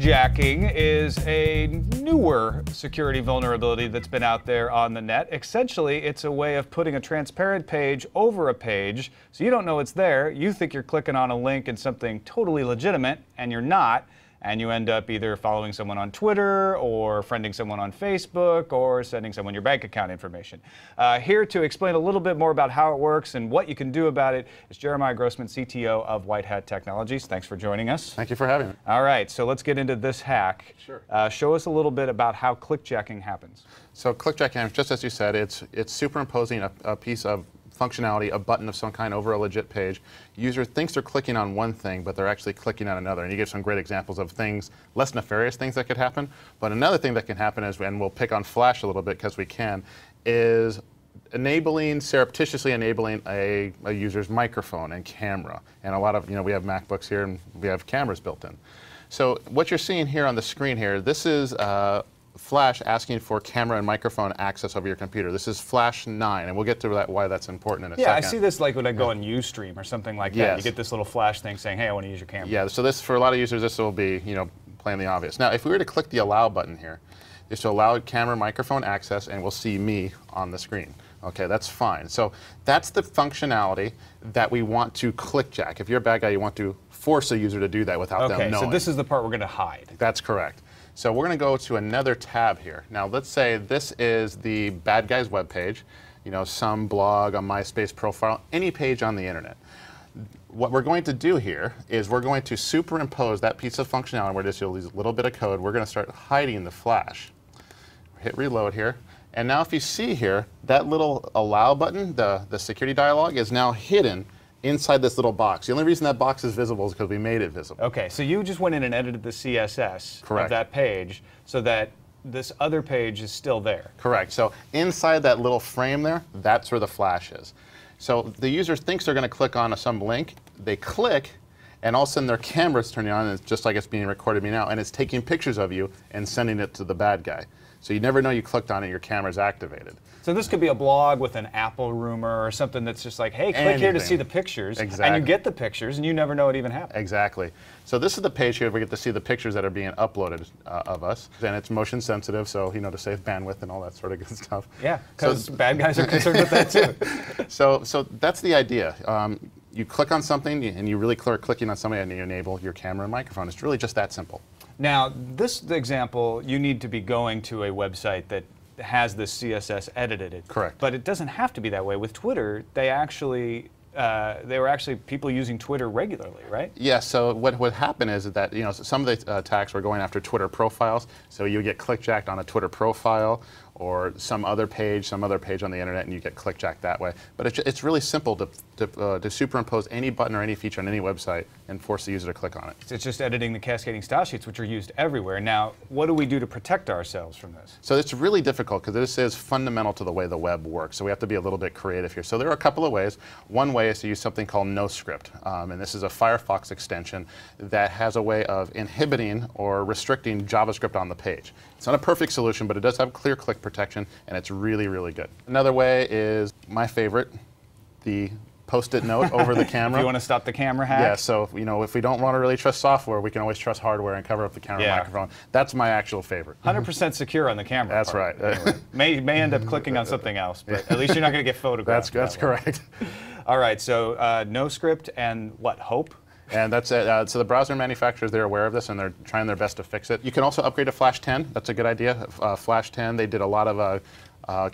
clickjacking is a newer security vulnerability that's been out there on the net. Essentially, it's a way of putting a transparent page over a page so you don't know it's there. You think you're clicking on a link in something totally legitimate, and you're not. And you end up either following someone on Twitter or friending someone on Facebook or sending someone your bank account information. Here to explain a little bit more about how it works and what you can do about it is Jeremiah Grossman, CTO of White Hat Technologies. Thanks for joining us. Thank you for having me. All right, so let's get into this hack. Sure. Show us a little bit about how clickjacking happens. So clickjacking, just as you said, it's superimposing a piece of functionality, a button of some kind over a legit page. User thinks they're clicking on one thing, but they're actually clicking on another. And you give some great examples of things, less nefarious things that could happen. But another thing that can happen is, and we'll pick on Flash a little bit because we can, is surreptitiously enabling a user's microphone and camera. And a lot of, we have MacBooks here and we have cameras built in. So what you're seeing here on the screen here, this is Flash asking for camera and microphone access over your computer. This is Flash 9, and we'll get to that, why that's important in a second. Yeah, I see this like when I go on Ustream or something like that. Yes. You get this little Flash thing saying, hey, I want to use your camera. Yeah, so this, for a lot of users, this will be, plainly obvious. Now, if we were to click the Allow button here, this will allow camera microphone access, and we'll see me on the screen. Okay, that's fine. So that's the functionality that we want to clickjack. If you're a bad guy, you want to force a user to do that without them knowing. Okay, so this is the part we're going to hide. That's correct. So we're going to go to another tab here. Now let's say this is the bad guy's webpage, some blog, a MySpace profile, any page on the internet. What we're going to do here is we're going to superimpose that piece of functionality. We're just using a little bit of code. We're going to start hiding the Flash. Hit reload here. And now if you see here, that little allow button, the security dialog, is now hidden inside this little box. The only reason that box is visible is because we made it visible. Okay, so you just went in and edited the CSS Correct. of that page so that this other page is still there. Correct. So inside that little frame there, that's where the Flash is. So the user thinks they're going to click on some link. They click, and all of a sudden their camera's turning on, and it's just like it's being recorded me now, and it's taking pictures of you and sending it to the bad guy. So you never know you clicked on it, your camera's activated. So this could be a blog with an Apple rumor or something that's just like, hey, click here to see the pictures. Exactly. And you get the pictures, and you never know it even happened. Exactly. So this is the page here where we get to see the pictures that are being uploaded of us. And it's motion sensitive, so, to save bandwidth and all that sort of good stuff. Yeah, because bad guys are concerned with that too. So that's the idea. You click on something, and you really start clicking on something, and you enable your camera and microphone. It's really just that simple. Now, this example, you need to be going to a website that has this CSS edited. Correct. But it doesn't have to be that way. With Twitter, they were actually people using Twitter regularly, right? Yeah, so what would happen is that, some of the attacks were going after Twitter profiles. So you get clickjacked on a Twitter profile or some other page on the internet, and you get clickjacked that way. But it's really simple to superimpose any button or any feature on any website and force the user to click on it. It's just editing the cascading style sheets, which are used everywhere. Now, what do we do to protect ourselves from this? So it's really difficult because this is fundamental to the way the web works. So we have to be a little bit creative here. So there are a couple of ways. One way is to use something called NoScript. And this is a Firefox extension that has a way of inhibiting or restricting JavaScript on the page. It's not a perfect solution, but it does have clear click protection, and it's really, really good. Another way is my favorite, the Post-it note over the camera. You want to stop the camera hack? Yeah, so if we don't want to really trust software, we can always trust hardware and cover up the camera and microphone. That's my actual favorite. 100% secure on the camera. That's part. right. Anyway, may end up clicking on something else, but at least you're not going to get photographed. That's correct. All right, so NoScript and what, Hope? And that's it. So the browser manufacturers, they're aware of this, and they're trying their best to fix it. You can also upgrade to Flash 10. That's a good idea. Flash 10, they did a lot of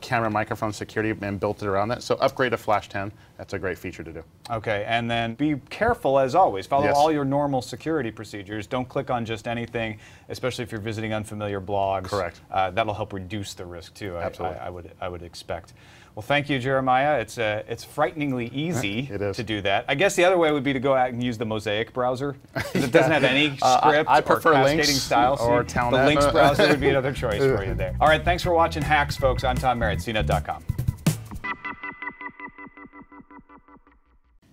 camera microphone security and built it around that. So upgrade to Flash 10. That's a great feature to do. Okay, and then be careful as always. Follow Yes. all your normal security procedures. Don't click on just anything, especially if you're visiting unfamiliar blogs. Correct. That'll help reduce the risk too. Absolutely. I would expect. Well, thank you, Jeremiah. It's frighteningly easy to do that. I guess the other way would be to go out and use the Mosaic browser. It doesn't have any script I prefer or cascading Lynx style. or The Telnet. Lynx browser would be another choice for you there. All right, thanks for watching Hacks, folks. I'm Tom Merritt, CNET.com.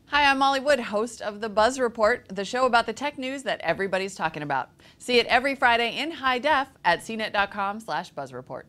Hi, I'm Molly Wood, host of The Buzz Report, the show about the tech news that everybody's talking about. See it every Friday in high def at cnet.com/buzzreport.